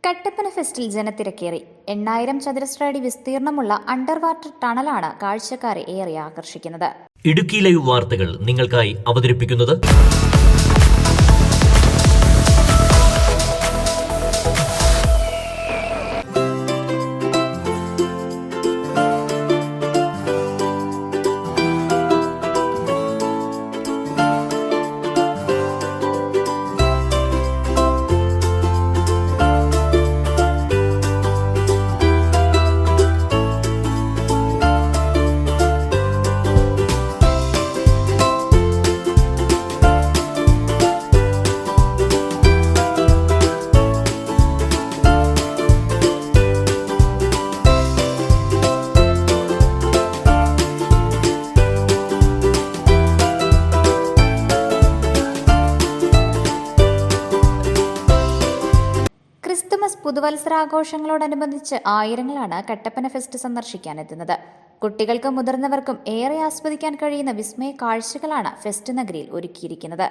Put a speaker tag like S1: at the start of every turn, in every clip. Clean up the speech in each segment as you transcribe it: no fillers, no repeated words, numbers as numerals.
S1: കട്ടപ്പന ഫെസ്റ്റിൽ ജനത്തിരക്കേറി 8000 ചതുരശ്ര അടി വിസ്തീർണമുള്ള under water ടണലാണ് കാഴ്ചക്കാരെ ഏറെ ആകർഷിക്കുന്നത്.
S2: ഇടുക്കി ലൈവ് വാർത്തകൾ നിങ്ങൾക്കായി അവതരിപ്പിക്കുന്നത്
S1: ക്രിസ്തുമസ് പുതുവത്സരാഘോഷങ്ങളോടനുബന്ധിച്ച് ആയിരങ്ങളാണ് കട്ടപ്പന ഫെസ്റ്റ് സന്ദർശിക്കാനെത്തുന്നത്. കുട്ടികൾക്കും മുതിർന്നവർക്കും ഏറെ ആസ്വദിക്കാൻ കഴിയുന്ന വിസ്മയ കാഴ്ചകളാണ് ഫെസ്റ്റ് നഗരിയിൽ ഒരുക്കിയിരിക്കുന്നത്.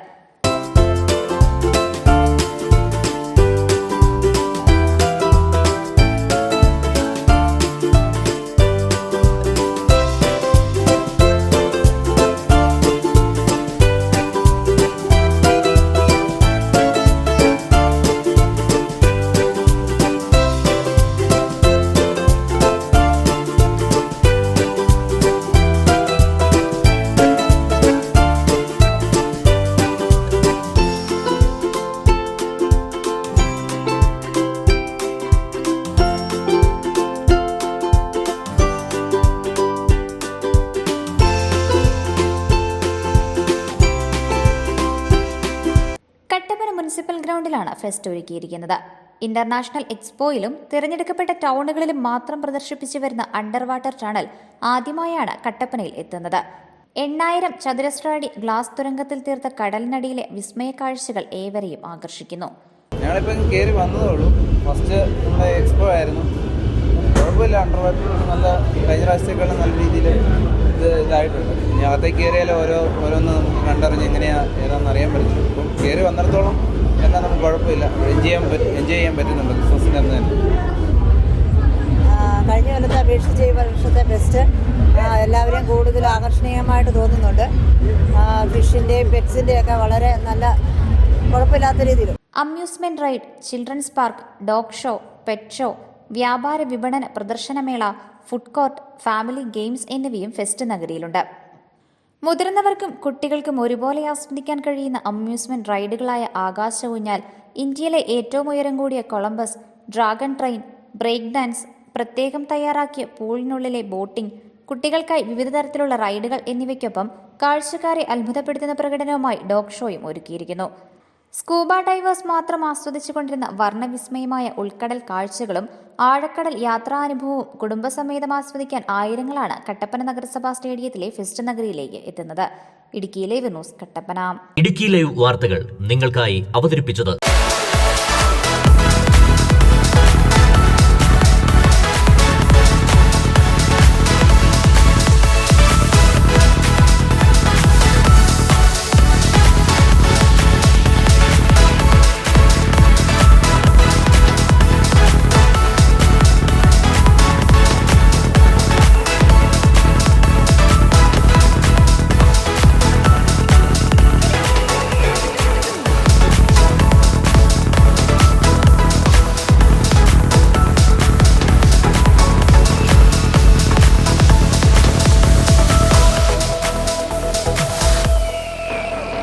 S1: കട്ടപ്പന മുനിസിപ്പൽ ഗ്രൗണ്ടിലാണ് ഫെസ്റ്റ് ഒരുക്കിയിരിക്കുന്നത്. ഇന്റർനാഷണൽ എക്സ്പോയിലും തിരഞ്ഞെടുക്കപ്പെട്ട ടൗണുകളിലും മാത്രം പ്രദർശിപ്പിച്ചു വരുന്ന അണ്ടർ വാട്ടർ ടണൽ ആദ്യമായാണ് കട്ടപ്പനയിൽ എത്തുന്നത്. 8000 ചതുരശ്ര അടി ഗ്ലാസ് തുരങ്കത്തിൽ തീർത്ത കടലിനടിയിലെ വിസ്മയ കാഴ്ചകൾ ഏവരെയും ആകർഷിക്കുന്നു.
S3: ഞങ്ങളിപ്പം കയറി വന്നതേ ഉള്ളൂ. ഫസ്റ്റ് നമ്മുടെ എക്സ്പോ ആയിരുന്നു. കുഴപ്പമില്ല, അണ്ടർ വാട്ടർ നല്ല കഴിഞ്ഞ പ്രാവശ്യത്തേക്കാളും നല്ല രീതിയിൽ ഇതായിട്ടുണ്ട്. ഇനി അകത്തേക്ക് കയറിയാൽ ഓരോന്ന് നമുക്ക് കണ്ടറിഞ്ഞ് എങ്ങനെയാണ് ഏതാണെന്ന് അറിയാൻ പറ്റും. ഇപ്പം കയറി വന്നിടത്തോളം എല്ലാം നമുക്ക് കുഴപ്പമില്ല, എൻജോയ് ചെയ്യാൻ പറ്റുന്നുണ്ട് ക്രിസ്മസിൻ്റെ അന്ന് തന്നെ.
S4: കഴിഞ്ഞ കൊല്ലത്തെ അപേക്ഷിച്ച് ഈ വർഷത്തെ ഫെസ്റ്റ് എല്ലാവരെയും കൂടുതൽ ആകർഷണീയമായിട്ട് തോന്നുന്നുണ്ട്. ഫിഷിൻ്റെയും പെറ്റ്സിൻ്റെയും ഒക്കെ വളരെ നല്ല കുഴപ്പമില്ലാത്ത രീതിയിൽ.
S1: Amusement ride, children's park, dog show, pet show, വ്യാപാര വിപണന പ്രദർശനമേള, ഫുഡ് കോർട്ട്, ഫാമിലി ഗെയിംസ് എന്നിവയും ഫെസ്റ്റ് നഗരിയിലുണ്ട്. മുതിർന്നവർക്കും കുട്ടികൾക്കും ഒരുപോലെ ആസ്വദിക്കാൻ കഴിയുന്ന അമ്യൂസ്മെന്റ് റൈഡുകളായ ആകാശ ഊഞ്ഞാൽ, ഇന്ത്യയിലെ ഏറ്റവും ഉയരം കൂടിയ Columbus, dragon train, break dance, പ്രത്യേകം തയ്യാറാക്കിയ പൂളിനുള്ളിലെ ബോട്ടിംഗ്, കുട്ടികൾക്കായി വിവിധ തരത്തിലുള്ള റൈഡുകൾ എന്നിവയ്ക്കൊപ്പം കാഴ്ചക്കാരെ അത്ഭുതപ്പെടുത്തുന്ന പ്രകടനവുമായി ഡോഗ് ഷോയും ഒരുക്കിയിരിക്കുന്നു. സ്കൂബ ഡൈവേഴ്സ് മാത്രം ആസ്വദിച്ചുകൊണ്ടിരുന്ന വർണ്ണവിസ്മയമായ ഉൾക്കടൽ കാഴ്ചകളും ആഴക്കടൽ യാത്രാനുഭവവും കുടുംബസമേതം ആസ്വദിക്കാൻ ആയിരങ്ങളാണ് കട്ടപ്പന നഗരസഭാ സ്റ്റേഡിയത്തിലെ ഫെസ്റ്റ് നഗരിയിലേക്ക് എത്തുന്നത്. Idukki live news, Kattappana.
S2: Idukki live വാർത്തകൾ നിങ്ങൾക്കായി അവതരിപ്പിച്ചത്